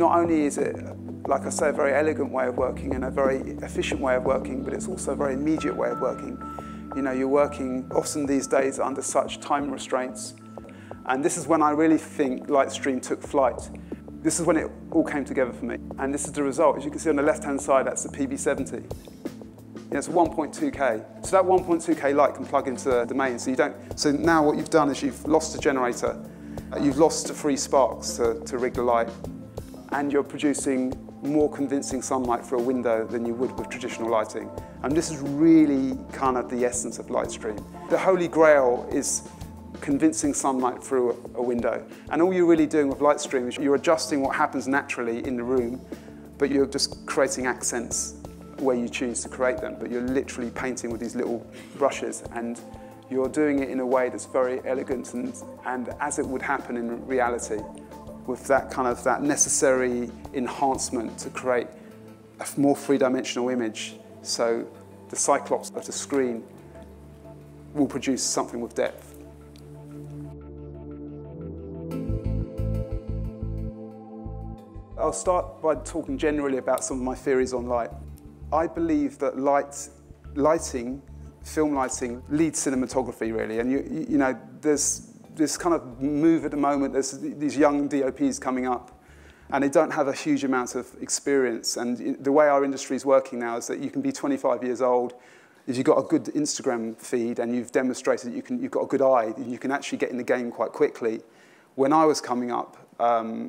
not only is it, like I say, a very elegant way of working and a very efficient way of working, but it's also a very immediate way of working. You know, you're working often these days under such time restraints. And this is when I really think Lightstream took flight. This is when it all came together for me. And this is the result. As you can see on the left-hand side, that's the PB70. You know, it's a 1.2K. So that 1.2K light can plug into the domain. So now what you've done is you've lost a generator. You've lost the free sparks to rig the light. And you're producing more convincing sunlight through a window than you would with traditional lighting. And this is really kind of the essence of Lightstream. The holy grail is convincing sunlight through a window. And all you're really doing with Lightstream is you're adjusting what happens naturally in the room, but you're just creating accents where you choose to create them. But you're literally painting with these little brushes, and you're doing it in a way that's very elegant and as it would happen in reality, with that necessary enhancement to create a more three-dimensional image. So the cyclops of the screen will produce something with depth. I'll start by talking generally about some of my theories on light. I believe that lighting, film lighting, leads cinematography really, and you know, there's this kind of move at the moment. There's these young D.O.Ps coming up, and they don't have a huge amount of experience. And the way our industry is working now is that you can be 25 years old, if you've got a good Instagram feed and you've demonstrated that you've got a good eye, you can actually get in the game quite quickly. When I was coming up,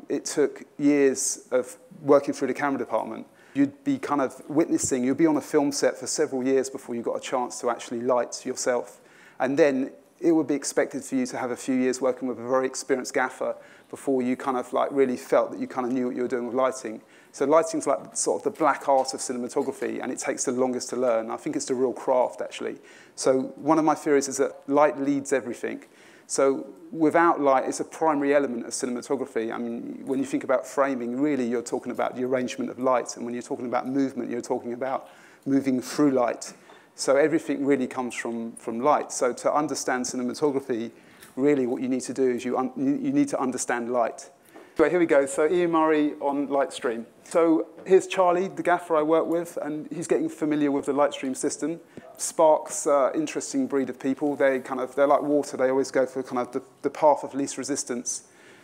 it took years of working through the camera department. You'd be kind of witnessing, you'd be on a film set for several years before you got a chance to actually light yourself. And then it would be expected for you to have a few years working with a very experienced gaffer before you kind of like really felt that you kind of knew what you were doing with lighting. So lighting's like sort of the black art of cinematography, and it takes the longest to learn. I think it's the real craft, actually. So one of my theories is that light leads everything. So without light, it's a primary element of cinematography. I mean, when you think about framing, really you're talking about the arrangement of light. And when you're talking about movement, you're talking about moving through light. So everything really comes from light. So to understand cinematography, really what you need to do is you need to understand light. So here we go. So Ian Murray on Lightstream. So here's Charlie, the gaffer I work with, and he's getting familiar with the Lightstream system. Spark's interesting breed of people. They're like water. They always go for kind of the path of least resistance.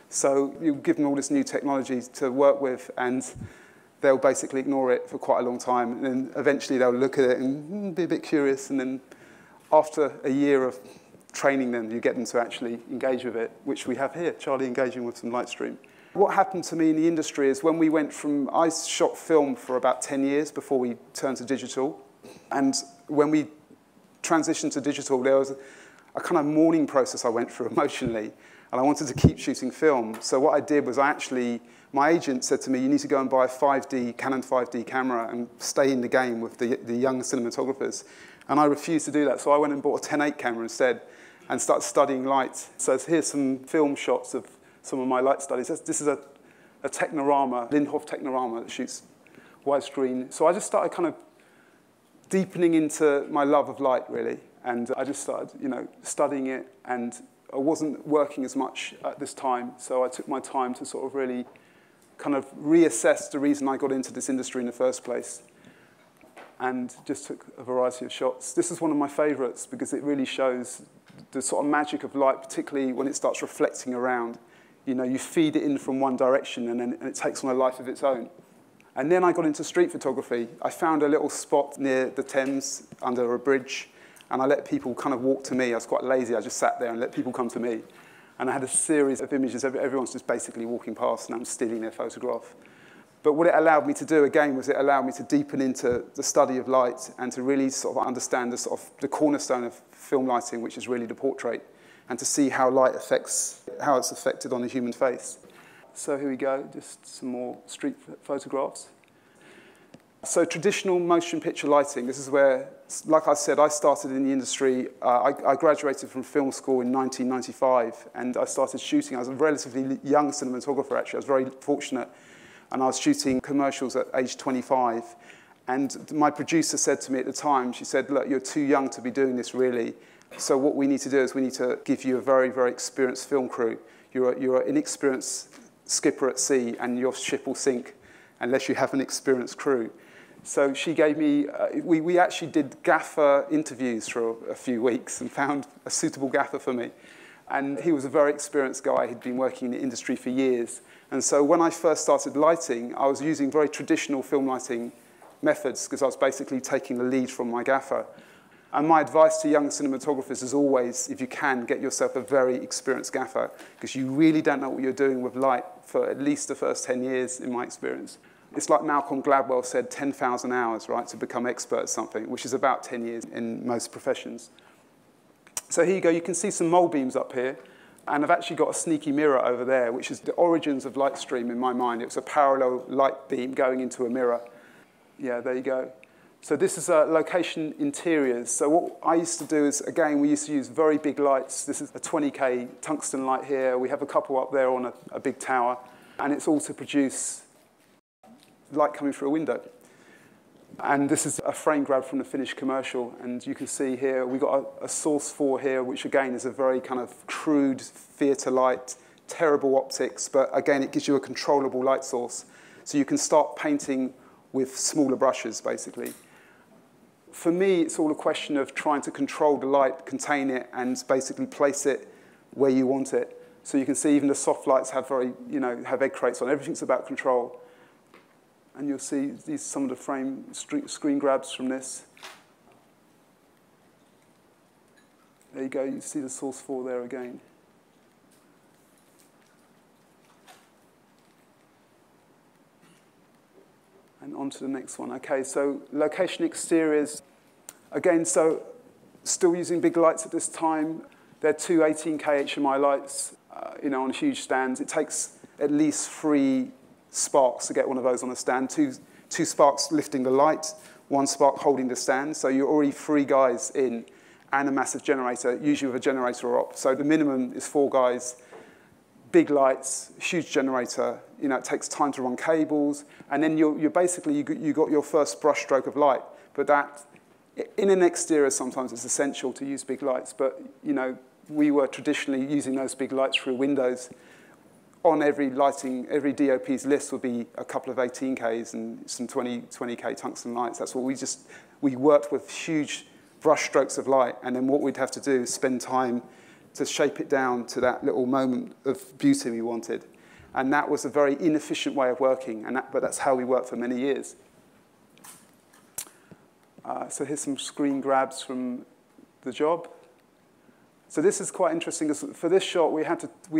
So you give them all this new technology to work with, and they'll basically ignore it for quite a long time. And then eventually they'll look at it and be a bit curious. And then after a year of training them, you get them to actually engage with it, which we have here, Charlie engaging with some Lightstream. What happened to me in the industry is when we went from, I shot film for about 10 years before we turned to digital. And when we transitioned to digital, there was a kind of mourning process I went through emotionally. And I wanted to keep shooting film. So what I did was my agent said to me, you need to go and buy a Canon 5D camera and stay in the game with the young cinematographers. And I refused to do that. So I went and bought a 10.8 camera instead and started studying light. So here's some film shots of some of my light studies. This is a Technorama, Lindhoff Technorama that shoots widescreen. So I just started kind of deepening into my love of light, really. And I just started, studying it. And I wasn't working as much at this time. So I took my time to sort of really kind of reassess the reason I got into this industry in the first place. And just took a variety of shots. This is one of my favorites because it really shows the sort of magic of light, particularly when it starts reflecting around. You feed it in from one direction and it takes on a life of its own. And then I got into street photography. I found a little spot near the Thames under a bridge, and I let people kind of walk to me. I was quite lazy. I just sat there and let people come to me. And I had a series of images. Everyone's just basically walking past, and I'm stealing their photograph. But what it allowed me to do, again, was it allowed me to deepen into the study of light and to really sort of understand the cornerstone of film lighting, which is really the portrait, and to see how light affects, how it's affected on the human face. So here we go, just some more street photographs. So traditional motion picture lighting, this is where, like I said, I started in the industry. I graduated from film school in 1995, and I started shooting. I was a relatively young cinematographer, actually. I was very fortunate, and I was shooting commercials at age 25. And my producer said to me at the time, she said, look, you're too young to be doing this, really. So what we need to do is we need to give you a very, very experienced film crew. You're an inexperienced skipper at sea, and your ship will sink unless you have an experienced crew. So she gave me, we actually did gaffer interviews for a few weeks and found a suitable gaffer for me. And he was a very experienced guy. He'd been working in the industry for years. And so when I first started lighting, I was using very traditional film lighting methods because I was basically taking the lead from my gaffer. And my advice to young cinematographers is always, if you can, get yourself a very experienced gaffer, because you really don't know what you're doing with light for at least the first 10 years, in my experience. It's like Malcolm Gladwell said, 10,000 hours, right, to become expert at something, which is about 10 years in most professions. So here you go. You can see some mole beams up here. And I've actually got a sneaky mirror over there, which is the origins of Lightstream in my mind. It was a parallel light beam going into a mirror. Yeah, there you go. So this is location interiors. So what I used to do is, again, we used to use very big lights. This is a 20K tungsten light here. We have a couple up there on a big tower. And it's all to produce light coming through a window. And this is a frame grab from the finished commercial. And you can see here, we've got a source 4 here, which again is a very kind of crude theatre light, terrible optics, but again, it gives you a controllable light source. So you can start painting with smaller brushes, basically. For me, it's all a question of trying to control the light, contain it, and basically place it where you want it. So you can see even the soft lights have have egg crates on. Everything's about control. And you'll see these some of the frame screen grabs from this. There you go. You see the source 4 there again. And on to the next one. OK, so location exteriors. Again, so still using big lights at this time. They're two 18K HMI lights, on huge stands. It takes at least 3 sparks to get one of those on a stand. Two sparks lifting the light, 1 spark holding the stand. So you're already 3 guys in, and a massive generator, usually with a generator op. So the minimum is 4 guys. Big lights, huge generator. It takes time to run cables, and then you're basically you got your first brush stroke of light. But that in an exterior sometimes it's essential to use big lights. But we were traditionally using those big lights through windows. On every D.o.P's list would be a couple of 18Ks and some 20K tungsten lights. That's what we worked with huge brush strokes of light, and then what we'd have to do is spend time to shape it down to that little moment of beauty we wanted. And that was a very inefficient way of working, but that's how we worked for many years. So here's some screen grabs from the job. So this is quite interesting. For this shot, we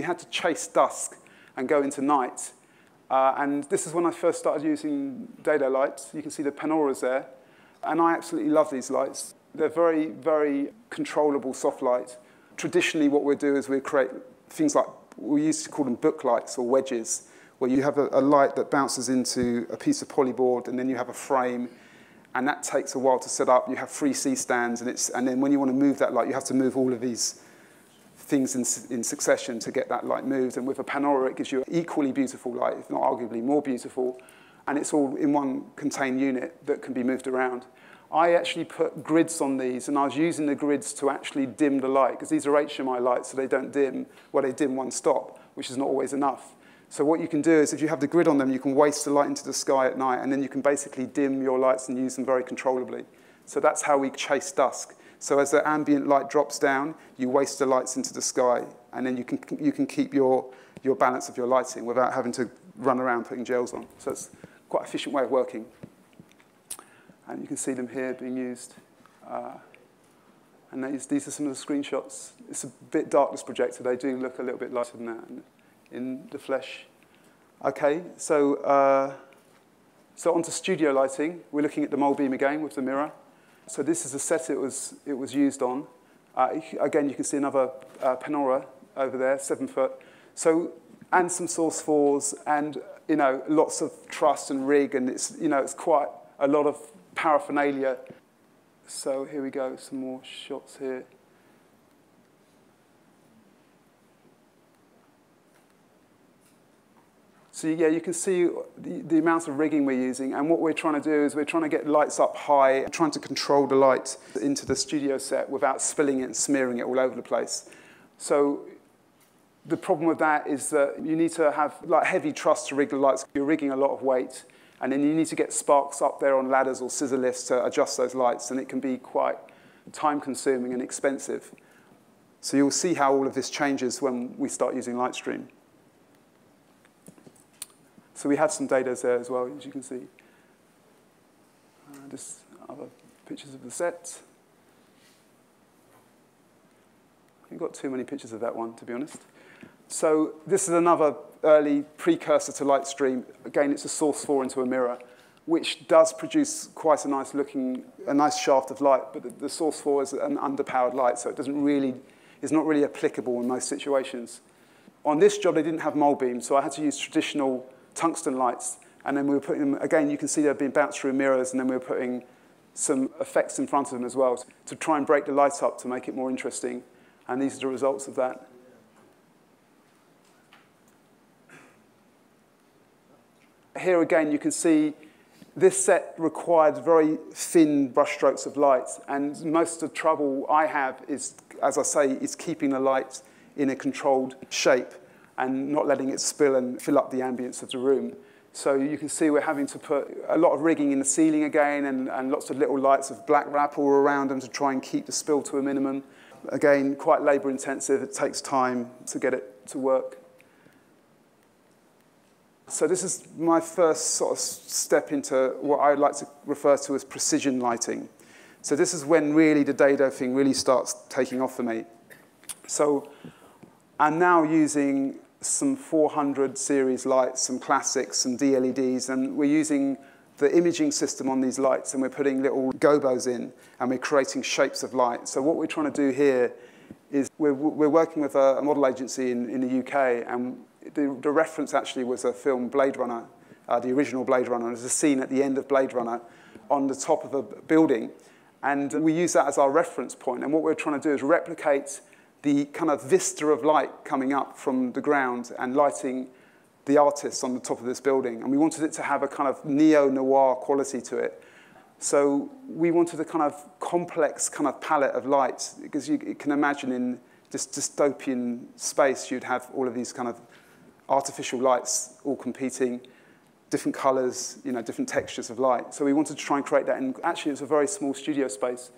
had to chase dusk and go into night. And this is when I first started using dado lights. You can see the panoras there. And I absolutely love these lights. They're very, very controllable soft light. Traditionally, what we'll do is we create things like, we used to call them book lights or wedges, where you have a light that bounces into a piece of polyboard, and then you have a frame, and that takes a while to set up. You have 3 C-stands, and then when you want to move that light, you have to move all of these things in succession to get that light moved. And with a panora, it gives you equally beautiful light, if not arguably more beautiful. And it's all in one contained unit that can be moved around. I actually put grids on these, and I was using the grids to actually dim the light, because these are HMI lights, so they don't dim. Well, they dim one stop, which is not always enough. So what you can do is, if you have the grid on them, you can waste the light into the sky at night, and then you can basically dim your lights and use them very controllably. So that's how we chase dusk. So as the ambient light drops down, you waste the lights into the sky, and then you can keep your balance of your lighting without having to run around putting gels on. So it's quite an efficient way of working. And you can see them here being used. And these are some of the screenshots. It's a bit dark, this projector. They do look a little bit lighter than that in the flesh. OK, so onto studio lighting. We're looking at the mole beam again with the mirror. So this is the set it was used on. Again, you can see another panora over there, 7 foot. So, and some source 4s, and lots of truss and rig, and it's quite a lot of paraphernalia. So here we go, some more shots here. So yeah, you can see the amount of rigging we're using, and what we're trying to do is we're trying to get lights up high, trying to control the light into the studio set without spilling it and smearing it all over the place. So The problem with that is that you need to have like heavy truss to rig the lights. You're rigging a lot of weight, and then you need to get sparks up there on ladders or scissor lifts to adjust those lights, and it can be quite time-consuming and expensive. So you'll see how all of this changes when we start using Lightstream. So we have some data there as well, as you can see. Just other pictures of the set. I haven't got too many pictures of that one, to be honest. So this is another early precursor to Lightstream. Again, it's a source 4 into a mirror, which does produce quite a nice shaft of light, but the source 4 is an underpowered light, so it is not really applicable in most situations. On this job, they didn't have mole beams, so I had to use traditional tungsten lights, and then we were putting them, again, you can see they're being bounced through mirrors, and then we were putting some effects in front of them as well to try and break the light up to make it more interesting, and these are the results of that. Here again, you can see this set required very thin brushstrokes of light, and most of the trouble I have is, as I say, is keeping the light in a controlled shape and not letting it spill and fill up the ambience of the room. So you can see we're having to put a lot of rigging in the ceiling again and lots of little lights of black wrap all around them to try and keep the spill to a minimum. Again, quite labor intensive. It takes time to get it to work. So this is my first sort of step into what I like to refer to as precision lighting. So this is when really the dado thing really starts taking off for me. So I'm now using some 400 series lights, some classics, some DLEDs, and we're using the imaging system on these lights, and we're putting little gobos in, and we're creating shapes of light. So what we're trying to do here is we're working with a model agency in the UK, and the reference actually was a film, Blade Runner, the original Blade Runner. There's a scene at the end of Blade Runner on the top of a building, and we use that as our reference point. And what we're trying to do is replicate the kind of vista of light coming up from the ground and lighting the artists on the top of this building. And we wanted it to have a kind of neo-noir quality to it. So we wanted a kind of complex kind of palette of light, because you can imagine in this dystopian space, you'd have all of these kind of artificial lights all competing, different colors, different textures of light. So we wanted to try and create that, and actually it's a very small studio space.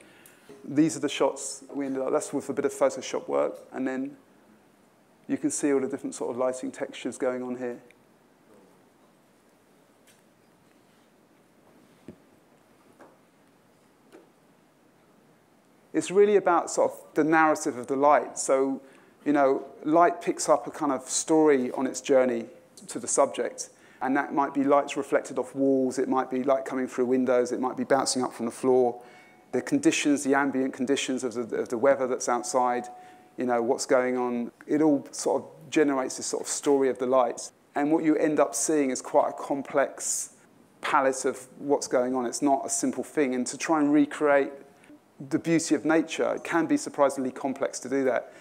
These are the shots we ended up, that's with a bit of Photoshop work, and then you can see all the different sort of lighting textures going on here. It's really about sort of the narrative of the light. So, light picks up a kind of story on its journey to the subject. And that might be lights reflected off walls. It might be light coming through windows. It might be bouncing up from the floor. The conditions, the ambient conditions of the weather that's outside, what's going on. It all sort of generates this sort of story of the light. And what you end up seeing is quite a complex palette of what's going on. It's not a simple thing. And to try and recreate the beauty of nature, it can be surprisingly complex to do that.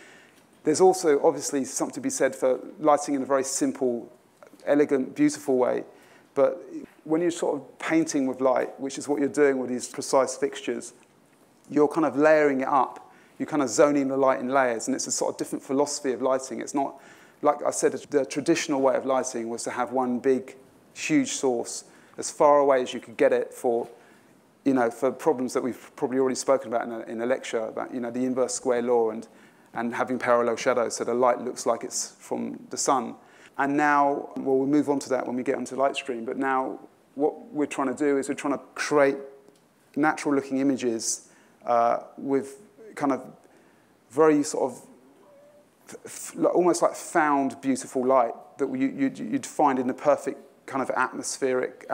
There's also obviously something to be said for lighting in a very simple, elegant, beautiful way. But when you're sort of painting with light, which is what you're doing with these precise fixtures, you're kind of layering it up. You're kind of zoning the light in layers, and it's a sort of different philosophy of lighting. It's not, like I said, the traditional way of lighting was to have one big, huge source as far away as you could get it for problems that we've probably already spoken about in a lecture, about the inverse square law and having parallel shadows, so the light looks like it's from the sun. And now, well, we'll move on to that when we get onto Lightstream, but now what we're trying to do is we're trying to create natural-looking images with kind of very sort of almost like found beautiful light that you'd find in the perfect kind of atmospheric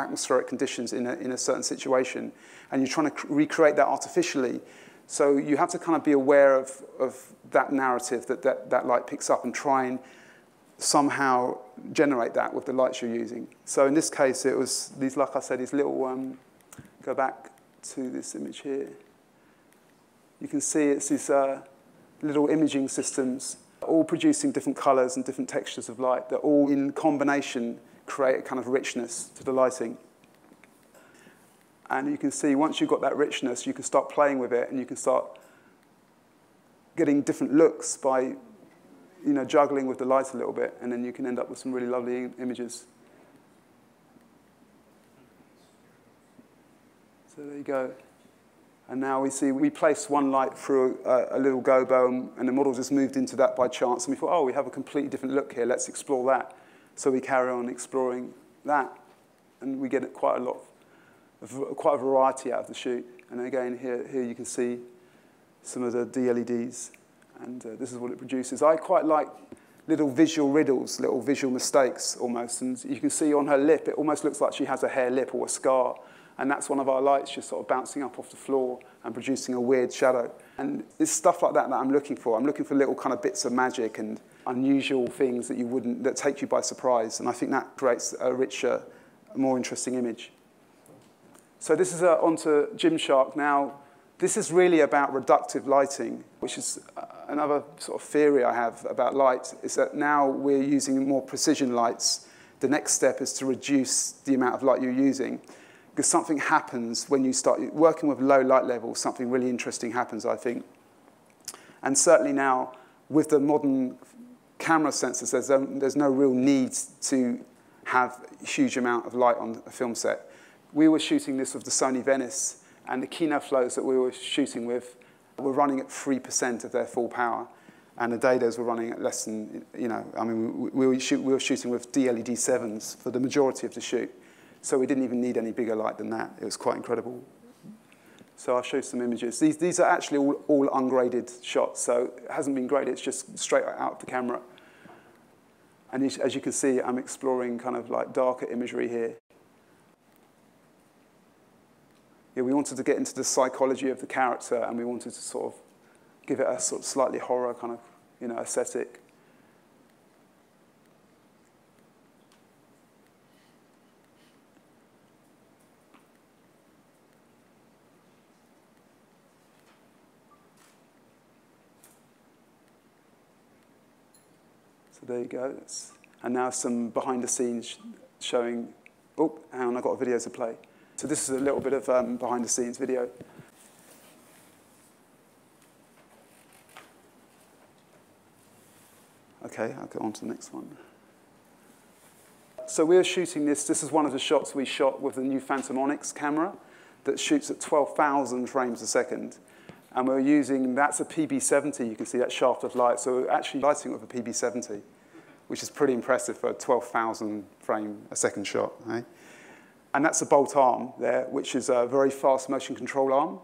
conditions in a certain situation. And you're trying to recreate that artificially. So you have to kind of be aware of that narrative that light picks up and try and somehow generate that with the lights you're using. So in this case, it was these, like I said, these little, go back to this image here. You can see it's these little imaging systems, all producing different colors and different textures of light that all in combination create a kind of richness to the lighting. And you can see once you've got that richness, you can start playing with it, and you can start getting different looks by juggling with the light a little bit, and then you can end up with some really lovely images. So there you go. And now we see we placed one light through a little gobo, and the model just moved into that by chance. And we thought, oh, we have a completely different look here. Let's explore that. So we carry on exploring that, and we get quite a variety out of the shoot. And again, here you can see some of the DLEDs, and this is what it produces. I quite like little visual riddles, little visual mistakes almost. And you can see on her lip, it almost looks like she has a hair lip or a scar. And that's one of our lights just sort of bouncing up off the floor and producing a weird shadow. And it's stuff like that that I'm looking for. I'm looking for little kind of bits of magic and unusual things that take you by surprise. And I think that creates a richer, more interesting image. So this is onto Gymshark. Now, this is really about reductive lighting, which is another sort of theory I have about light, is that now we're using more precision lights. The next step is to reduce the amount of light you're using. Because something happens when you start working with low light levels, something really interesting happens, I think. And certainly now, with the modern camera sensors, there's no real need to have a huge amount of light on a film set. We were shooting this with the Sony Venice, and the kino flows that we were shooting with were running at 3% of their full power. And the Dados were running at less than, I mean, we were shooting with DLED 7s for the majority of the shoot. So we didn't even need any bigger light than that. It was quite incredible. So I'll show you some images. These are actually all ungraded shots, so it hasn't been graded. It's just straight out of the camera. And as you can see, I'm exploring kind of like darker imagery here. Yeah, we wanted to get into the psychology of the character, and we wanted to sort of give it a sort of slightly horror kind of, aesthetic. There you go. And now some behind the scenes showing, oh, hang on, I've got a video to play. So this is a little bit of behind the scenes video. Okay, I'll go on to the next one. So we're shooting this. This is one of the shots we shot with the new Phantom Onyx camera that shoots at 12,000 frames a second. And we're using, that's a PB70, you can see that shaft of light. So we're actually lighting it with a PB70, which is pretty impressive for a 12,000 frame a second shot. Eh? And that's a bolt arm there, which is a very fast motion control arm.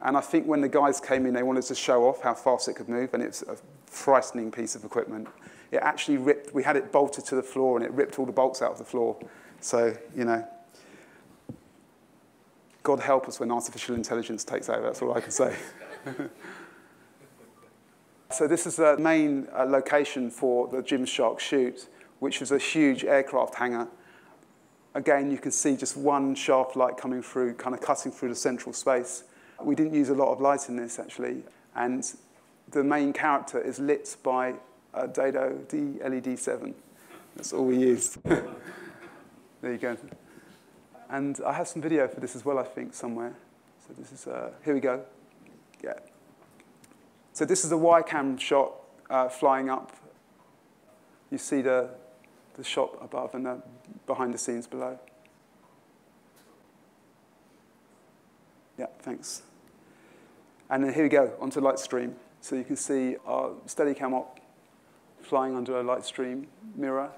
And I think when the guys came in, they wanted to show off how fast it could move, and it's a frightening piece of equipment. It actually ripped, we had it bolted to the floor, and it ripped all the bolts out of the floor. So, God help us when artificial intelligence takes over, that's all I can say. So this is the main location for the Gymshark shoot, which is a huge aircraft hangar. Again, you can see just one shaft light coming through, kind of cutting through the central space. We didn't use a lot of light in this, actually. And the main character is lit by a Dado DLED 7. That's all we used. There you go. And I have some video for this as well, I think, somewhere. So this is, here we go. Yeah. So this is a Y-cam shot flying up. You see the shot above and the behind the scenes below. Yeah, thanks. And then here we go, onto Lightstream. So you can see our Steadicam op flying under a Lightstream mirror.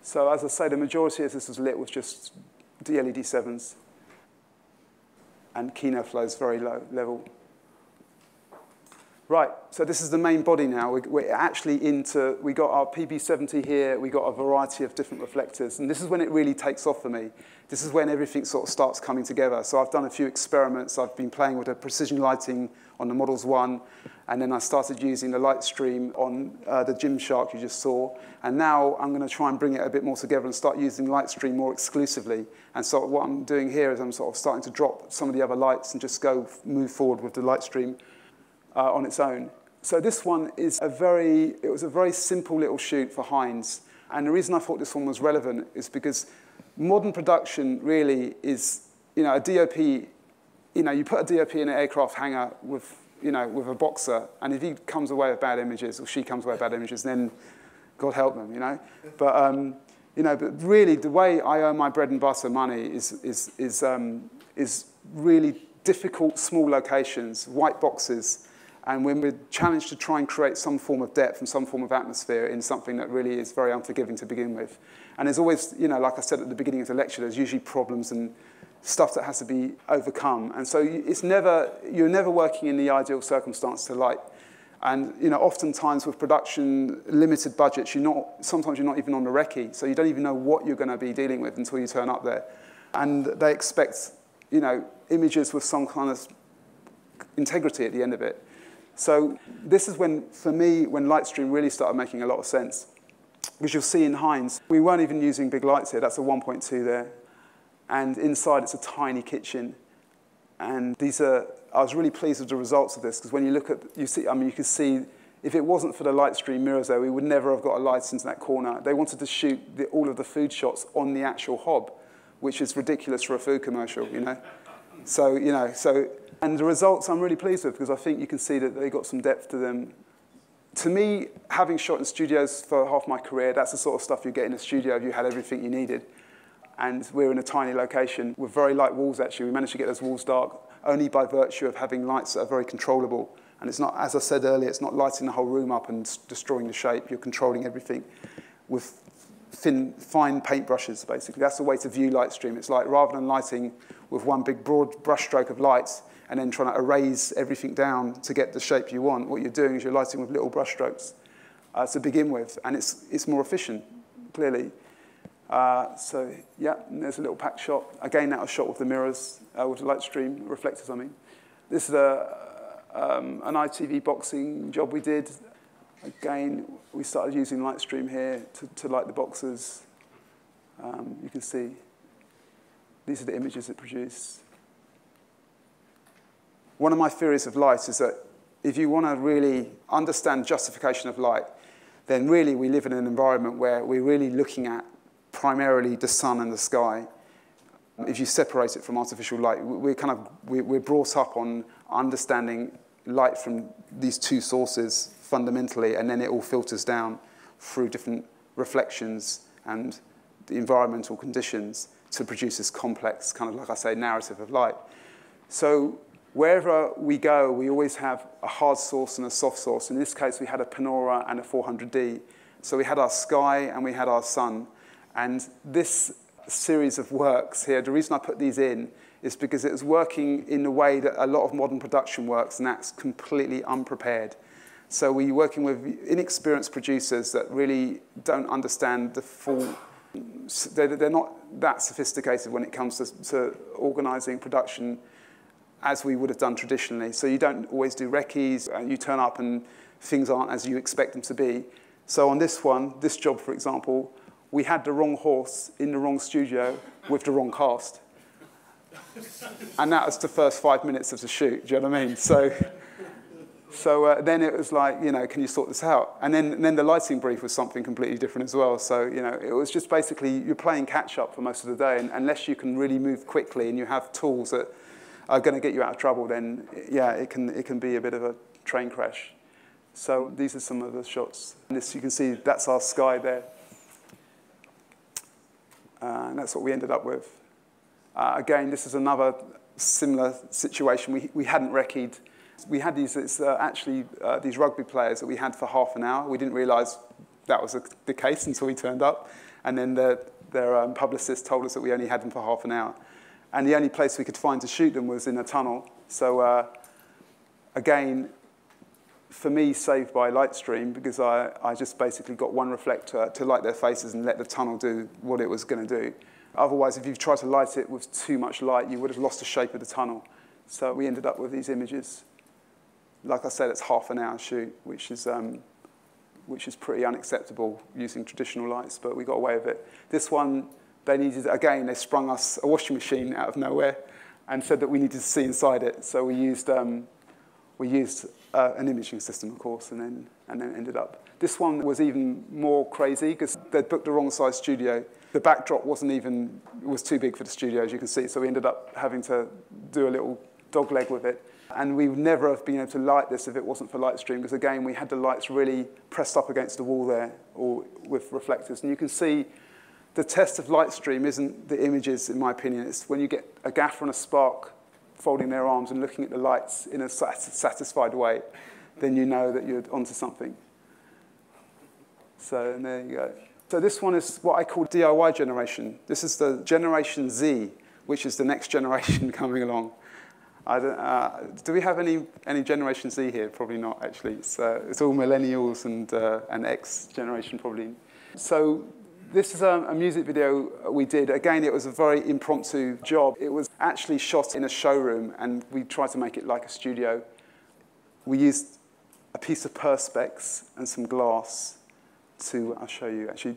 So as I say, the majority of this was lit with just DLED 7s. And Kino flows very low level. Right, so this is the main body now. We're actually we got our PB70 here, we got a variety of different reflectors, and this is when it really takes off for me. This is when everything sort of starts coming together. So I've done a few experiments. I've been playing with the precision lighting on the Models 1, and then I started using the Lightstream on the Gymshark you just saw. And now I'm going to try and bring it a bit more together and start using Lightstream more exclusively. And so what I'm doing here is I'm sort of starting to drop some of the other lights and just move forward with the Lightstream on its own. So this one is it was a very simple little shoot for Heinz. And the reason I thought this one was relevant is because modern production really is, a D.O.P, you put a D.O.P in an aircraft hangar with you know, with a boxer, and if he comes away with bad images, or she comes away with bad images, then God help them, you know. But you know, but really, the way I earn my bread and butter money is really difficult, small locations, white boxes, and when we're challenged to try and create some form of depth and some form of atmosphere in something that really is very unforgiving to begin with. And there's always, you know, like I said at the beginning of the lecture, there's usually problems and stuff that has to be overcome. And so you're never working in the ideal circumstance to light. And, you know, oftentimes with production, limited budgets, sometimes you're not even on the recce, so you don't even know what you're going to be dealing with until you turn up there. And they expect, you know, images with some kind of integrity at the end of it. So this is when, for me, when Lightstream really started making a lot of sense. Because you'll see in Heinz, we weren't even using big lights here. That's a 1.2 there. And inside, it's a tiny kitchen. And these are, I was really pleased with the results of this, because when you look at, you can see, if it wasn't for the Lightstream mirrors there, we would never have got a light into that corner. They wanted to shoot all of the food shots on the actual hob, which is ridiculous for a food commercial, you know. So, you know, and the results I'm really pleased with, because I think you can see that they got some depth to them. To me, having shot in studios for half my career, that's the sort of stuff you get in a studio if you had everything you needed. And we're in a tiny location with very light walls, actually. We managed to get those walls dark only by virtue of having lights that are very controllable. And it's not, as I said earlier, it's not lighting the whole room up and destroying the shape. You're controlling everything with fine paintbrushes, basically. That's the way to view Lightstream. It's like, rather than lighting with one big broad brushstroke of lights and then trying to erase everything down to get the shape you want, what you're doing is you're lighting with little brushstrokes to begin with. And it's more efficient, clearly. So, yeah, and there's a little pack shot. Again, that was shot with the mirrors, with the Lightstream reflectors, I mean. This is an ITV boxing job we did. Again, we started using Lightstream here to light the boxes. You can see these are the images it produced. One of my theories of light is that if you want to really understand justification of light, then really we live in an environment where we're really looking at primarily the sun and the sky. If you separate it from artificial light, we're brought up on understanding light from these two sources fundamentally, and then it all filters down through different reflections and the environmental conditions to produce this complex, kind of, like I say, narrative of light. So wherever we go, we always have a hard source and a soft source. In this case, we had a Panora and a 400D. So we had our sky and we had our sun. And this series of works here, the reason I put these in is because it was working in the way that a lot of modern production works, and that's completely unprepared. So we're working with inexperienced producers that really don't understand the full. They're not that sophisticated when it comes to organizing production as we would have done traditionally. So you don't always do recce's, and you turn up and things aren't as you expect them to be. So on this one, this job, for example, we had the wrong horse in the wrong studio with the wrong cast. And that was the first 5 minutes of the shoot, do you know what I mean? So then it was like, you know, can you sort this out? And then the lighting brief was something completely different as well. So, you know, it was just basically, you're playing catch-up for most of the day, and unless you can really move quickly and you have tools that are going to get you out of trouble, then, yeah, it can be a bit of a train crash. So these are some of the shots. And this, you can see, that's our sky there. And that's what we ended up with. Again, this is another similar situation. We hadn't recce'd. We had these, these rugby players that we had for half an hour. We didn't realise that was the case until we turned up. And then their publicist told us that we only had them for half an hour. And the only place we could find to shoot them was in a tunnel. So again, for me, saved by Lightstream, because I just basically got one reflector to light their faces and let the tunnel do what it was going to do. Otherwise, if you tried to light it with too much light, you would have lost the shape of the tunnel. So we ended up with these images. Like I said, it's half an hour shoot, which is pretty unacceptable using traditional lights, but we got away with it. This one, they sprung us a washing machine out of nowhere and said that we needed to see inside it. So we used an imaging system, of course, and then ended up. This one was even more crazy because they'd booked the wrong size studio. The backdrop was too big for the studio, as you can see, so we ended up having to do a little dog leg with it. And we would never have been able to light this if it wasn't for Lightstream, because again, we had the lights really pressed up against the wall there, or with reflectors. And you can see the test of Lightstream isn't the images, in my opinion. It's when you get a gaffer and a spark folding their arms and looking at the lights in a satisfied way, then you know that you're onto something. So, and there you go. So this one is what I call DIY generation. This is the Generation Z, which is the next generation coming along. Do we have any Generation Z here? Probably not, actually. It's all millennials and X generation, probably. So this is a music video we did. Again, it was a very impromptu job. It was actually shot in a showroom, and we tried to make it like a studio. We used a piece of perspex and some glass to, I'll show you, actually.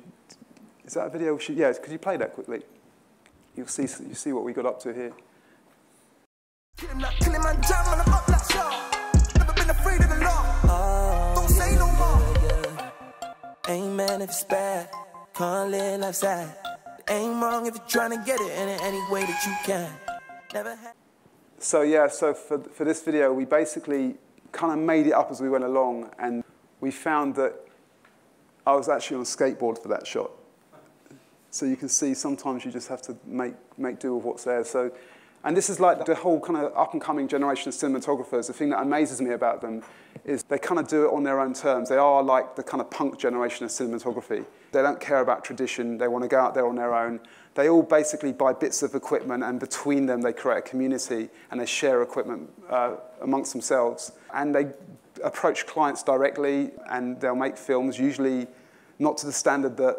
Is that a video? Yeah, could you play that quickly? You see what we got up to here. Ain't man if it's bad, can't live life sad. Ain't wrong if you're trying to get it in any way that you can. Never had. So yeah, so for this video, we basically kind of made it up as we went along, and we found that I was actually on a skateboard for that shot. So you can see sometimes you just have to make do with what's there. So, and this is like the whole kind of up-and-coming generation of cinematographers. The thing that amazes me about them is they kind of do it on their own terms. They are like the kind of punk generation of cinematography. They don't care about tradition. They want to go out there on their own. They all basically buy bits of equipment, and between them they create a community, and they share equipment amongst themselves. And they approach clients directly, and they'll make films, usually not to the standard that,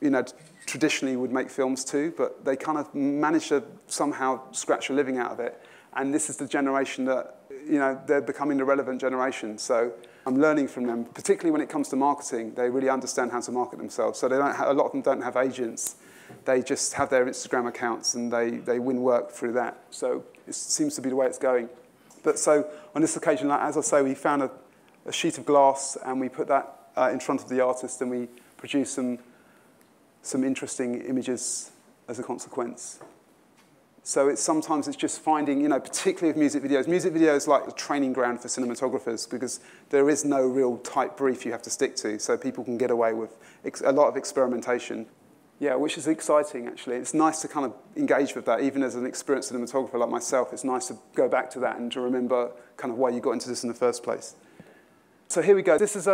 you know, traditionally would make films to, but they kind of manage to somehow scratch a living out of it. And this is the generation that, you know, they're becoming the relevant generation. So I'm learning from them, particularly when it comes to marketing. They really understand how to market themselves. So they don't have, a lot of them don't have agents. They just have their Instagram accounts, and they win work through that. So it seems to be the way it's going. But so on this occasion, like, as I say, we found a sheet of glass, and we put that in front of the artist, and we produced some interesting images as a consequence. So sometimes it's just finding, you know, particularly with music videos. Music videos are like a training ground for cinematographers, because there is no real tight brief you have to stick to, so people can get away with a lot of experimentation. Yeah, which is exciting, actually. It's nice to kind of engage with that, even as an experienced cinematographer like myself. It's nice to go back to that and to remember kind of why you got into this in the first place. So here we go. This is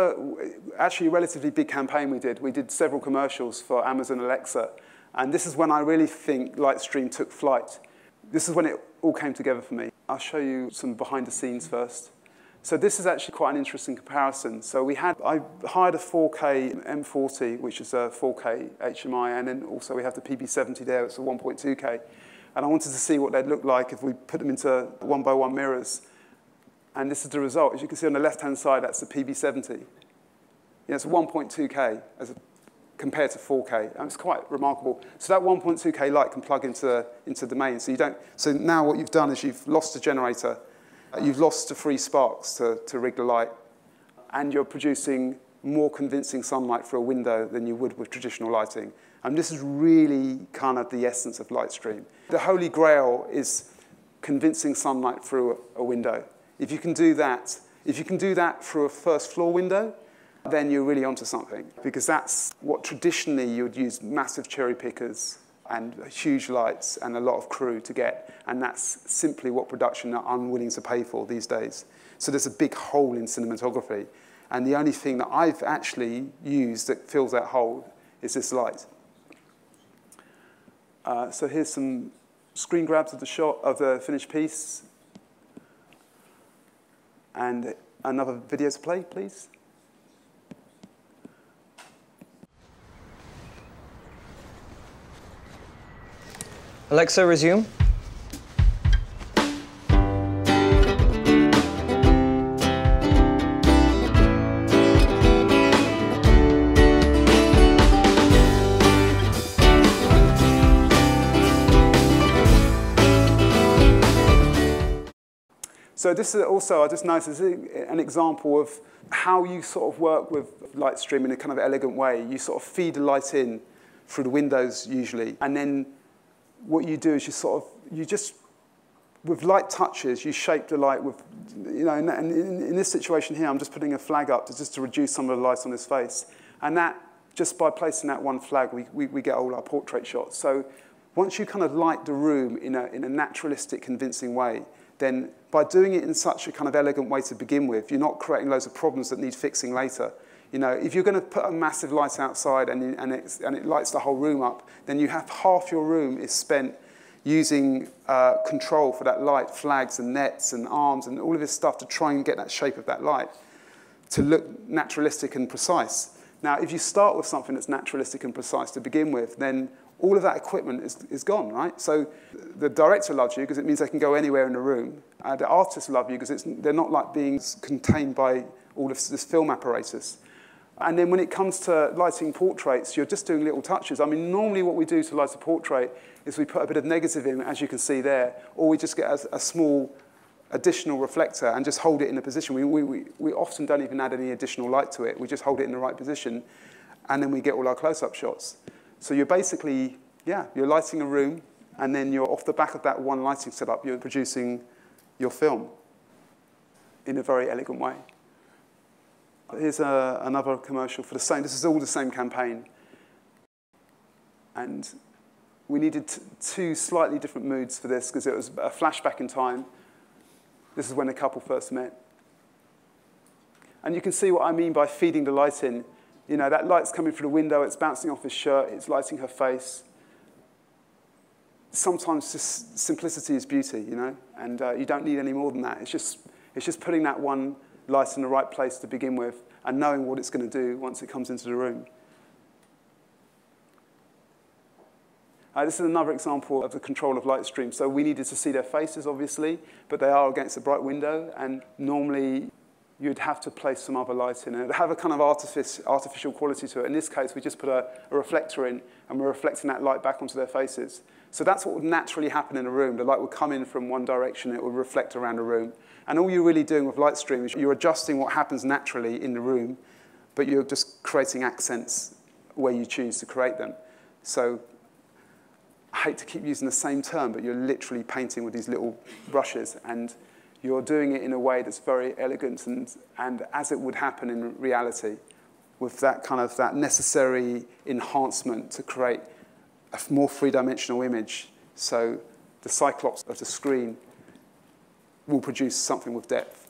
actually a relatively big campaign we did. We did several commercials for Amazon Alexa. And this is when I really think Lightstream took flight. This is when it all came together for me. I'll show you some behind the scenes first. So this is actually quite an interesting comparison. So I hired a 4K M40, which is a 4K HMI, and then also we have the PB70 there, it's a 1.2K. And I wanted to see what they'd look like if we put them into 1x1 mirrors. And this is the result. As you can see on the left-hand side, that's the PB70. You know, it's a 1.2K compared to 4K. And it's quite remarkable. So that 1.2K light can plug into the main. So now what you've done is you've lost the generator. You've lost the free sparks to rig the light. And you're producing more convincing sunlight through a window than you would with traditional lighting. And this is really kind of the essence of Lightstream. The holy grail is convincing sunlight through a window. If you can do that through a first floor window, then you're really onto something, because that's what traditionally you would use massive cherry pickers and huge lights and a lot of crew to get, and that's simply what production are unwilling to pay for these days. So there's a big hole in cinematography, and the only thing that I've actually used that fills that hole is this light. So here's some screen grabs of the shot of the finished piece. And another video to play, please. Alexa, resume. So this is also, I just noticed, this is an example of how you sort of work with Lightstream in a kind of elegant way. You sort of feed the light in through the windows usually, and then what you do is you just with light touches, you shape the light with, and in this situation here, I'm just putting a flag up just to reduce some of the light on his face. And that, just by placing that one flag, we get all our portrait shots. So once you kind of light the room in a naturalistic, convincing way, then by doing it in such a kind of elegant way to begin with, you're not creating loads of problems that need fixing later. If you're going to put a massive light outside and it lights the whole room up, then you have half your room is spent using control for that light, flags and nets and arms and all of this stuff to try and get that shape of that light to look naturalistic and precise. Now, if you start with something that's naturalistic and precise to begin with, then all of that equipment is gone, right? So the director loves you because it means they can go anywhere in the room. The artists love you because they're not like being contained by all of this film apparatus. And then when it comes to lighting portraits, you're just doing little touches. I mean, normally what we do to light a portrait is we put a bit of negative in, as you can see there, or we just get a small additional reflector and just hold it in a position. We often don't even add any additional light to it. We just hold it in the right position, and then we get all our close-up shots. So you're basically, you're lighting a room, and then you're off the back of that one lighting setup, you're producing your film in a very elegant way. Here's another commercial for the same. This is all the same campaign. And we needed two slightly different moods for this because it was a flashback in time. This is when the couple first met. And you can see what I mean by feeding the light in. That light's coming through the window, it's bouncing off his shirt, it's lighting her face. Sometimes just simplicity is beauty, and you don't need any more than that. It's just putting that one light in the right place to begin with and knowing what it's going to do once it comes into the room. This is another example of the control of Lightstream. So we needed to see their faces, obviously, but they are against a bright window, and normally you'd have to place some other light in it. It'd have a kind of artificial quality to it. In this case, we just put a reflector in, and we're reflecting that light back onto their faces. So that's what would naturally happen in a room. The light would come in from one direction, it would reflect around the room. And all you're really doing with Lightstream is you're adjusting what happens naturally in the room, but you're just creating accents where you choose to create them. So I hate to keep using the same term, but you're literally painting with these little brushes, and you're doing it in a way that's very elegant and as it would happen in reality, with that necessary enhancement to create a more three-dimensional image. So the cyclops of the screen will produce something with depth.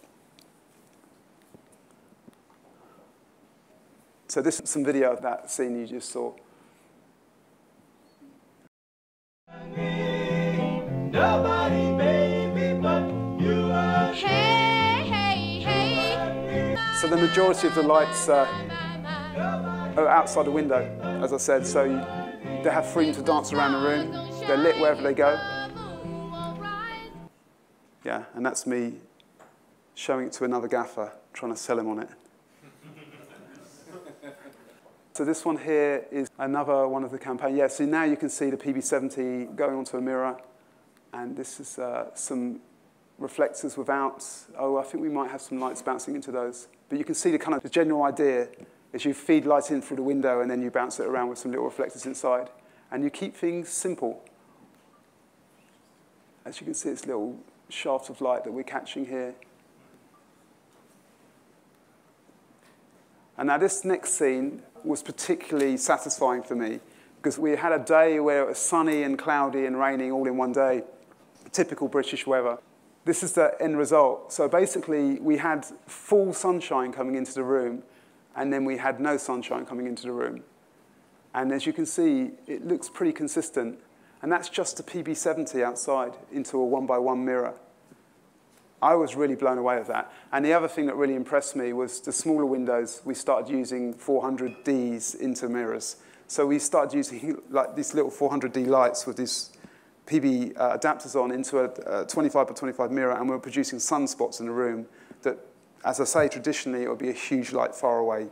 So this is some video of that scene you just saw. Nobody, baby, but you are. Hey, hey, hey. So the majority of the lights are outside the window, as I said. So they have freedom to dance around the room. They're lit wherever they go. Yeah, and that's me showing it to another gaffer, trying to sell him on it. So this one here is another one of the campaign. Yeah, so now you can see the PB70 going onto a mirror. And this is some reflectors without. I think we might have some lights bouncing into those. But you can see the general idea is you feed light in through the window and then you bounce it around with some little reflectors inside. And you keep things simple. As you can see, it's little shaft of light that we're catching here. And now this next scene was particularly satisfying for me because we had a day where it was sunny and cloudy and raining all in one day, typical British weather. This is the end result. So basically, we had full sunshine coming into the room, and then we had no sunshine coming into the room. And as you can see, it looks pretty consistent. And that's just a PB70 outside into a 1x1 mirror. I was really blown away with that. And the other thing that really impressed me was the smaller windows. We started using 400Ds into mirrors. So we started using these little 400D lights with these PB adapters on into a 25 by 25 mirror, and we were producing sunspots in the room that, as I say, traditionally it would be a huge light far away.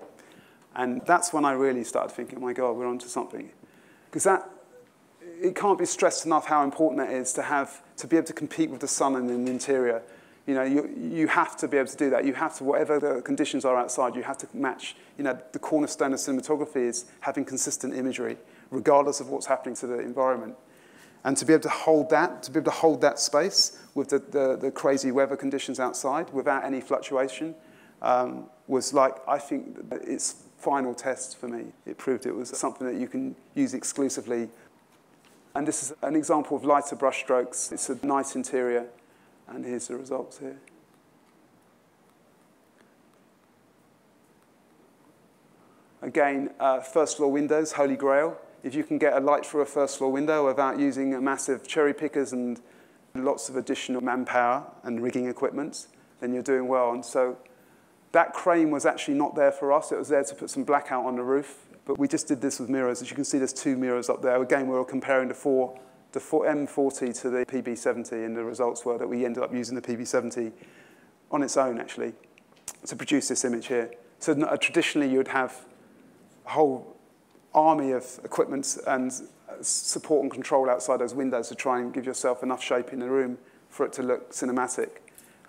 And that's when I really started thinking, oh my God, we're onto something. Because it can't be stressed enough how important that is to be able to compete with the sun in the interior. You have to be able to do that. You have to, whatever the conditions are outside, you have to match. The cornerstone of cinematography is having consistent imagery, regardless of what's happening to the environment. And to be able to hold that space with the crazy weather conditions outside without any fluctuation was like, I think, its final test for me. It proved it was something that you can use exclusively. And this is an example of lighter brush strokes. It's a nice interior, and here's the results here. Again, first floor windows, holy grail. If you can get a light through a first floor window without using massive cherry pickers and lots of additional manpower and rigging equipment, then you're doing well. And so that crane was actually not there for us. It was there to put some blackout on the roof. But we just did this with mirrors. As you can see, there's 2 mirrors up there. Again, we were comparing the M40 to the PB70, and the results were that we ended up using the PB70 on its own, actually, to produce this image here. So traditionally, you would have a whole army of equipment and support and control outside those windows to try and give yourself enough shape in the room for it to look cinematic.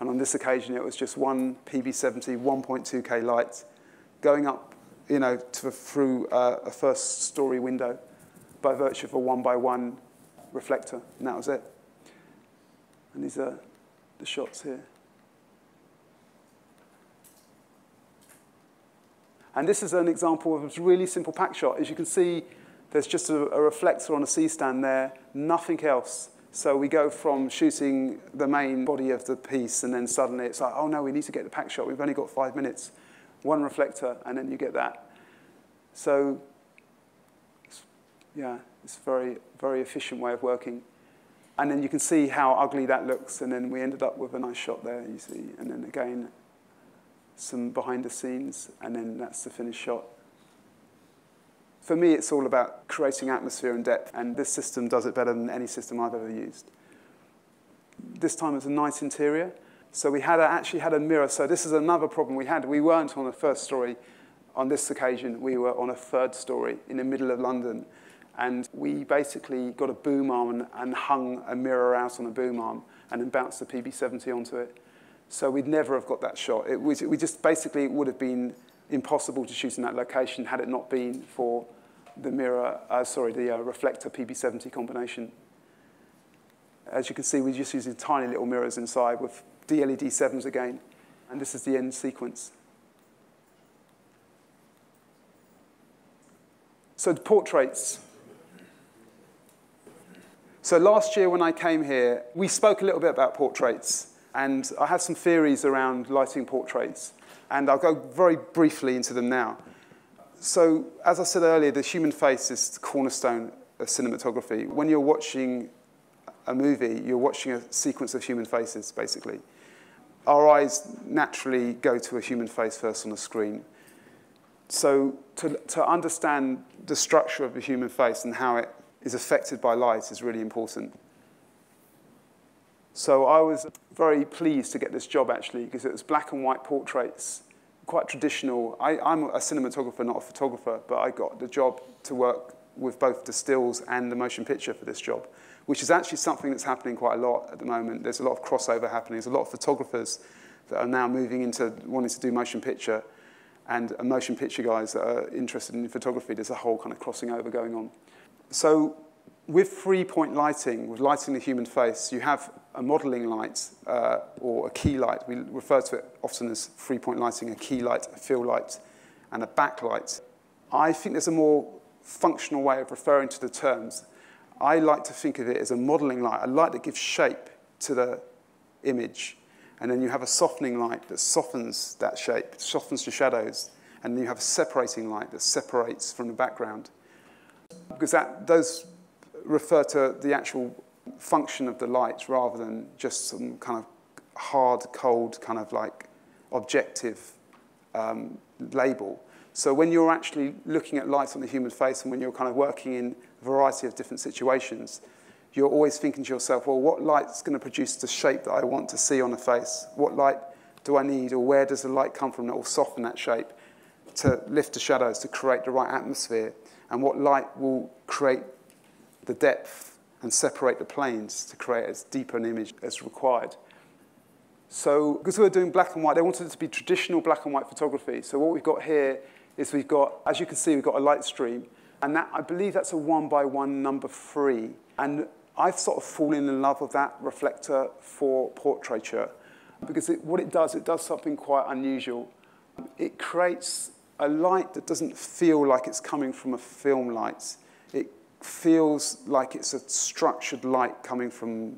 And on this occasion, it was just one PB70 1.2K light going up, through a first-story window by virtue of a 1x1 reflector, and that was it. And these are the shots here. And this is an example of a really simple pack shot. As you can see, there's just a reflector on a C-stand there, nothing else. So we go from shooting the main body of the piece, and then suddenly it's like, oh no, we need to get the pack shot. We've only got 5 minutes. One reflector, and then you get that. So, yeah, it's a very, very efficient way of working. And then you can see how ugly that looks, and then we ended up with a nice shot there, you see. And then again, some behind the scenes, and then that's the finished shot. For me, it's all about creating atmosphere and depth, and this system does it better than any system I've ever used. This time it was a nice interior. So we actually had a mirror. So this is another problem we had. We weren't on the first story. On this occasion, we were on a third story in the middle of London. And we basically got a boom arm and hung a mirror out on a boom arm and then bounced the PB70 onto it. So we'd never have got that shot. It would have been impossible to shoot in that location had it not been for the reflector PB70 combination. As you can see, we're just using tiny little mirrors inside with DLED 7s again. And this is the end sequence. So the portraits. So last year when I came here, we spoke a little bit about portraits. And I have some theories around lighting portraits. And I'll go very briefly into them now. So as I said earlier, the human face is the cornerstone of cinematography. When you're watching a movie, you're watching a sequence of human faces, basically. Our eyes naturally go to a human face first on the screen. So to understand the structure of the human face and how it is affected by light is really important. So I was very pleased to get this job, actually, because it was black and white portraits, quite traditional. I'm a cinematographer, not a photographer, but I got the job to work with both the stills and the motion picture for this job, which is actually something that's happening quite a lot at the moment. There's a lot of crossover happening. There's a lot of photographers that are now moving into wanting to do motion picture, and motion picture guys that are interested in photography. There's a whole kind of crossing over going on. So with three-point lighting, with lighting the human face, you have a modeling light or a key light. We refer to it often as three-point lighting, a key light, a fill light, and a backlight. I think there's a more functional way of referring to the terms. I like to think of it as a modeling light, a light that gives shape to the image. And then you have a softening light that softens that shape, softens the shadows. And then you have a separating light that separates from the background. Because those refer to the actual function of the light rather than just some kind of hard, cold, kind of like objective label. So when you're actually looking at light on the human face and when you're kind of working in a variety of different situations, you're always thinking to yourself, well, what light's going to produce the shape that I want to see on the face? What light do I need, or where does the light come from that will soften that shape to lift the shadows, to create the right atmosphere? And what light will create the depth and separate the planes to create as deep an image as required? So because we were doing black and white, they wanted it to be traditional black and white photography. So what we've got here is we've got, as you can see, we've got a light stream. And that, I believe that's a 1x1 number 3. And I've sort of fallen in love with that reflector for portraiture because what it does something quite unusual. It creates a light that doesn't feel like it's coming from a film light. It feels like it's a structured light coming from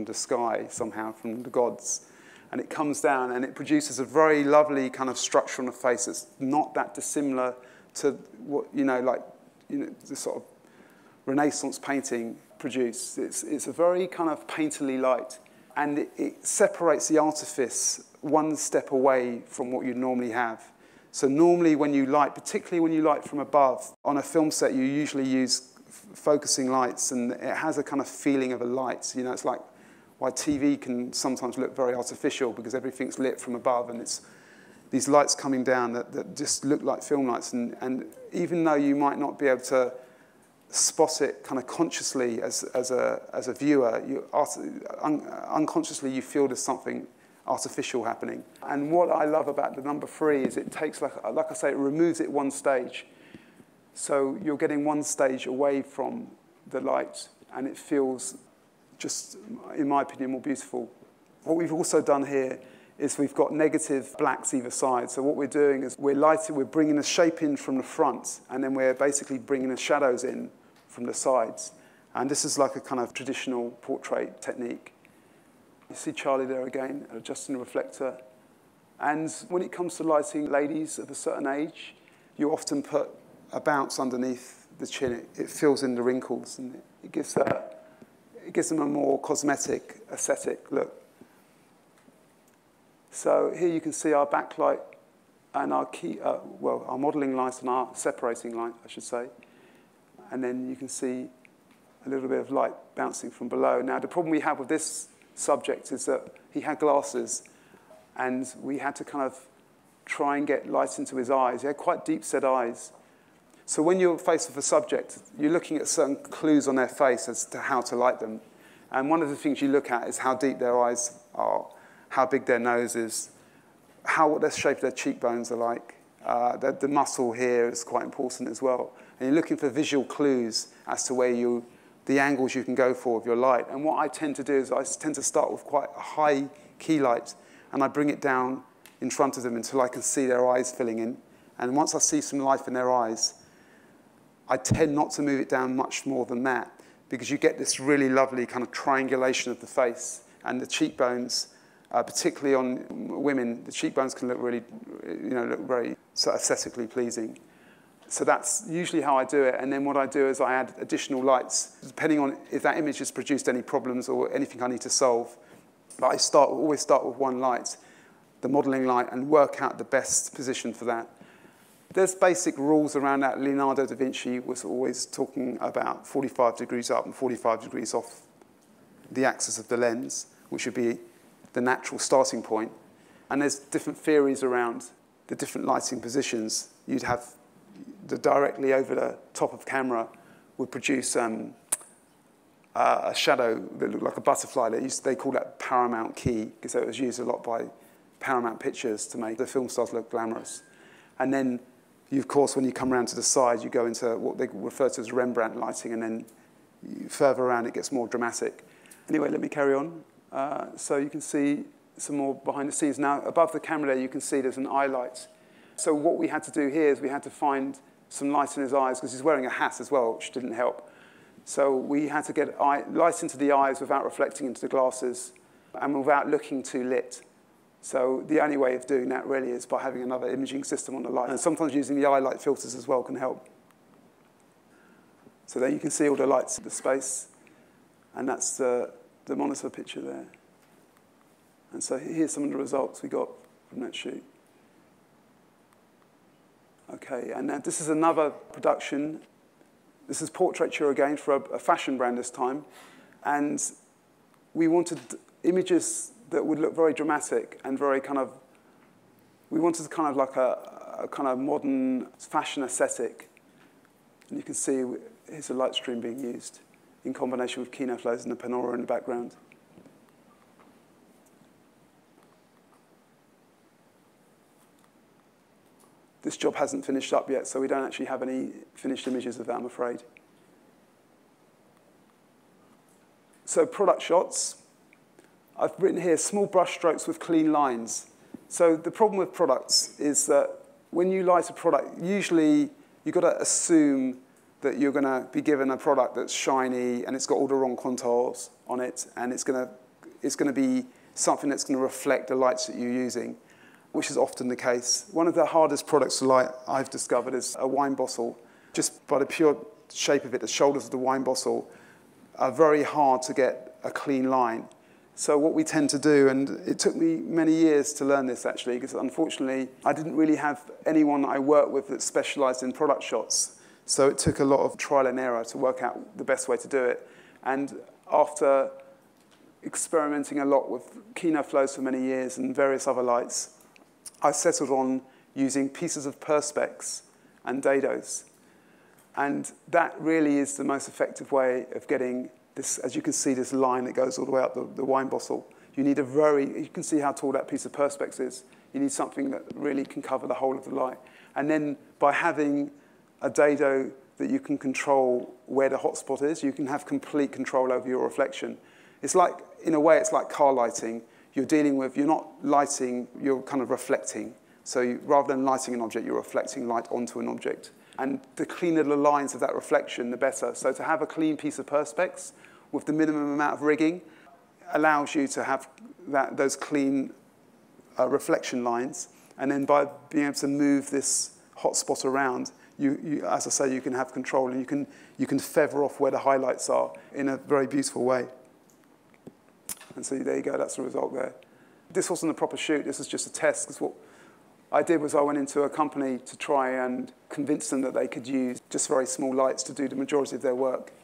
the sky somehow, from the gods. And it comes down and it produces a very lovely kind of structure on the face that's not that dissimilar to what, the sort of Renaissance painting produced. It's a very kind of painterly light. And it separates the artifice one step away from what you normally have. So normally when you light, particularly when you light from above, on a film set you usually use focusing lights, and it has a kind of feeling of a light. It's like why TV can sometimes look very artificial because everything's lit from above, and it's these lights coming down that just look like film lights. And even though you might not be able to spot it kind of consciously as a viewer, unconsciously you feel there's something artificial happening. And what I love about the number 3 is it takes, like I say, it removes it one stage. So you're getting one stage away from the light, and it feels just, in my opinion, more beautiful. What we've also done here is we've got negative blacks either side. So what we're doing is we're bringing the shape in from the front, and then we're basically bringing the shadows in from the sides. And this is like a kind of traditional portrait technique. You see Charlie there again, adjusting the reflector. And when it comes to lighting ladies of a certain age, you often put a bounce underneath the chin. It fills in the wrinkles, and it gives them a more cosmetic, aesthetic look. So here you can see our backlight and our our modeling light and our separating light, I should say. And then you can see a little bit of light bouncing from below. Now, the problem we have with this subject is that he had glasses, and we had to kind of try and get light into his eyes. He had quite deep-set eyes. So when you're faced with a subject, you're looking at certain clues on their face as to how to light them. And one of the things you look at is how deep their eyes are, how big their nose is, what the shape of their cheekbones are like. The muscle here is quite important as well. And you're looking for visual clues as to where the angles you can go for with your light. And what I tend to do is I tend to start with quite a high key light, and I bring it down in front of them until I can see their eyes filling in. And once I see some life in their eyes, I tend not to move it down much more than that, because you get this really lovely kind of triangulation of the face. And the cheekbones, particularly on women, the cheekbones can look really, look very sort of aesthetically pleasing. So that's usually how I do it. And then what I do is I add additional lights, depending on if that image has produced any problems or anything I need to solve. But I always start with one light, the modeling light, and work out the best position for that. There's basic rules around that. Leonardo da Vinci was always talking about 45 degrees up and 45 degrees off the axis of the lens, which would be the natural starting point. And there's different theories around the different lighting positions. You'd have directly over the top of camera would produce a shadow that looked like a butterfly. They call that paramount key, because it was used a lot by Paramount Pictures to make the film stars look glamorous. And then, of course, when you come around to the side, you go into what they refer to as Rembrandt lighting, and then further around it gets more dramatic. Anyway, let me carry on. So you can see some more behind the scenes. Now, above the camera there, you can see there's an eye light. So what we had to do here is we had to find some light in his eyes, because he's wearing a hat as well, which didn't help. So we had to get light into the eyes without reflecting into the glasses and without looking too lit. So the only way of doing that really is by having another imaging system on the light. And sometimes using the eye light filters as well can help. So there you can see all the lights in the space. And that's the monitor picture there. And so here's some of the results we got from that shoot. Okay, and now this is another production. This is portraiture again for a fashion brand this time. And we wanted images that would look very dramatic and very kind of, we wanted kind of like a kind of modern fashion aesthetic. And you can see here's a light stream being used in combination with keynote flows and the panorama in the background. This job hasn't finished up yet, so we don't actually have any finished images of that, I'm afraid. So product shots. I've written here, small brush strokes with clean lines. So the problem with products is that when you light a product, usually you've got to assume that you're going to be given a product that's shiny and it's got all the wrong contours on it, and it's going to be something that's going to reflect the lights that you're using, which is often the case. One of the hardest products to light I've discovered is a wine bottle. Just by the pure shape of it, the shoulders of the wine bottle are very hard to get a clean line. So what we tend to do, and it took me many years to learn this actually, because unfortunately I didn't really have anyone that I worked with that specialized in product shots. So it took a lot of trial and error to work out the best way to do it. And after experimenting a lot with Kino flows for many years and various other lights, I settled on using pieces of perspex and dados. And that really is the most effective way of getting this, as you can see, this line that goes all the way up the wine bottle. You need you can see how tall that piece of perspex is. You need something that really can cover the whole of the light. And then by having a dado that you can control where the hotspot is, you can have complete control over your reflection. It's like, in a way, it's like car lighting. You're not lighting, you're kind of reflecting. So rather than lighting an object, you're reflecting light onto an object. And the cleaner the lines of that reflection, the better. So to have a clean piece of perspex with the minimum amount of rigging allows you to have those clean reflection lines. And then by being able to move this hotspot around, as I say, you can have control, and you can feather off where the highlights are in a very beautiful way. And so there you go, that's the result there. This wasn't a proper shoot, this was just a test, because what I did was I went into a company to try and convince them that they could use just very small lights to do the majority of their work.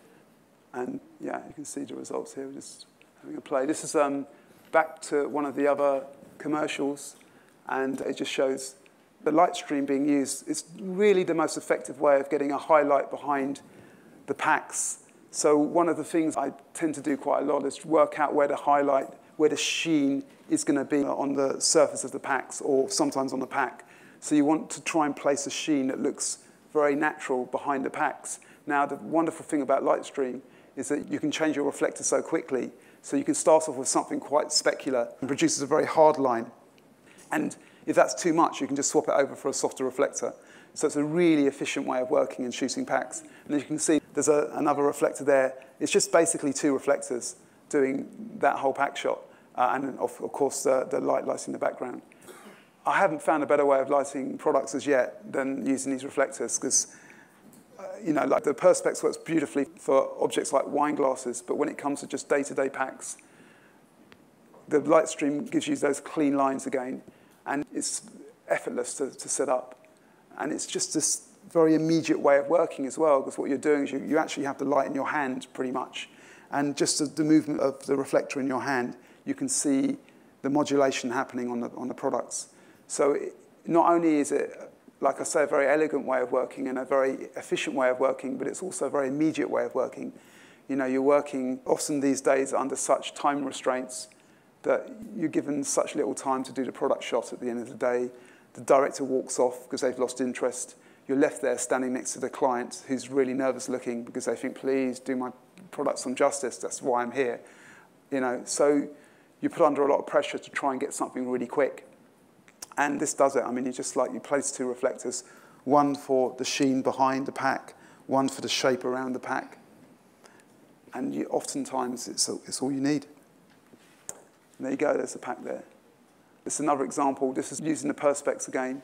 And yeah, you can see the results here. We're just having a play. This is back to one of the other commercials, and it just shows the light stream being used. It's really the most effective way of getting a highlight behind the packs. So one of the things I tend to do quite a lot is work out where the highlight, where the sheen is going to be on the surface of the packs, or sometimes on the pack. So you want to try and place a sheen that looks very natural behind the packs. Now, the wonderful thing about Lightstream is that you can change your reflector so quickly. So you can start off with something quite specular and produces a very hard line. And if that's too much, you can just swap it over for a softer reflector. So it's a really efficient way of working and shooting packs. And as you can see, there's another reflector there. It's just basically two reflectors doing that whole pack shot. And of course, the light lighting the background. I haven't found a better way of lighting products as yet than using these reflectors, because like the perspex works beautifully for objects like wine glasses, but when it comes to just day-to-day packs, the Lightstream gives you those clean lines again, and it's effortless to set up. And it's just this very immediate way of working as well, because what you're doing is you actually have the light in your hand, pretty much. And just the movement of the reflector in your hand, you can see the modulation happening on the products. So not only is it, like I say, a very elegant way of working and a very efficient way of working, but it's also a very immediate way of working. You're working often these days under such time restraints that you're given such little time to do the product shot at the end of the day. The director walks off because they've lost interest. You're left there standing next to the client who's really nervous looking because they think, please do my product some justice. That's why I'm here. So you put under a lot of pressure to try and get something really quick. And this does it. I mean, you place two reflectors, one for the sheen behind the pack, one for the shape around the pack. And oftentimes, it's all you need. And there you go, there's the pack there. This is another example. This is using the perspex again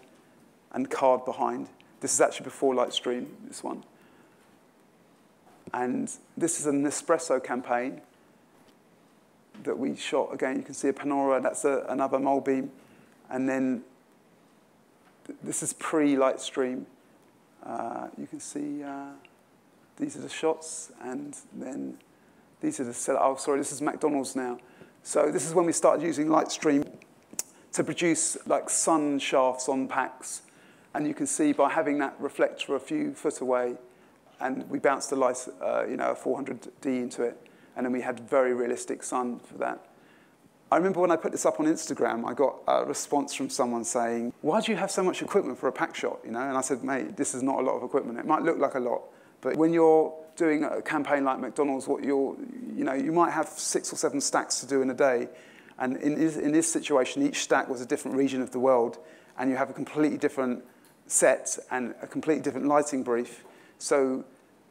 and card behind. This is actually before Lightstream, this one. And this is a Nespresso campaign that we shot. Again, you can see a Panora. That's another mole beam. And then this is pre-Lightstream. You can see these are the shots, and then these are the set. Oh, sorry, this is McDonald's now. So this is when we started using Lightstream to produce like sun shafts on packs. And you can see by having that reflector a few foot away, and we bounced the light, a 400D into it, and then we had very realistic sun for that. I remember when I put this up on Instagram, I got a response from someone saying, why do you have so much equipment for a pack shot? And I said, mate, this is not a lot of equipment. It might look like a lot, but when you're doing a campaign like McDonald's, you might have 6 or 7 stacks to do in a day. And in this situation, each stack was a different region of the world, and you have a completely different set and a completely different lighting brief. So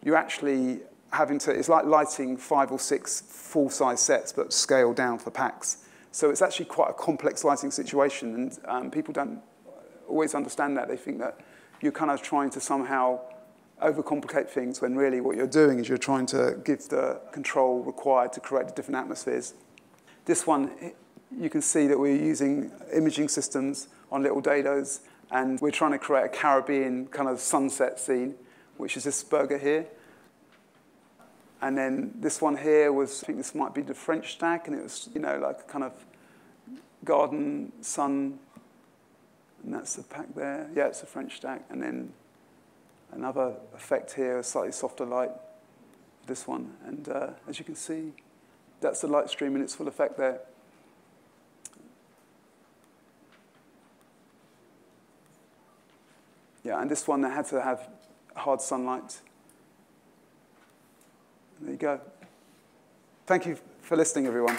you're actually having to, it's like lighting 5 or 6 full-size sets, but scaled down for packs. So it's actually quite a complex lighting situation, and people don't always understand that. They think that you're kind of trying to somehow overcomplicate things, when really what you're doing is you're trying to give the control required to create the different atmospheres. This one, you can see that we're using imaging systems on little dados, and we're trying to create a Caribbean kind of sunset scene, which is this burger here. And then this one here was, I think this might be the French stack, and it was, like a kind of garden sun, and that's the pack there. Yeah, it's a French stack. And then another effect here, a slightly softer light, this one. And as you can see, that's the light stream in its full effect there. Yeah, and this one had to have hard sunlight. There you go. Thank you for listening, everyone.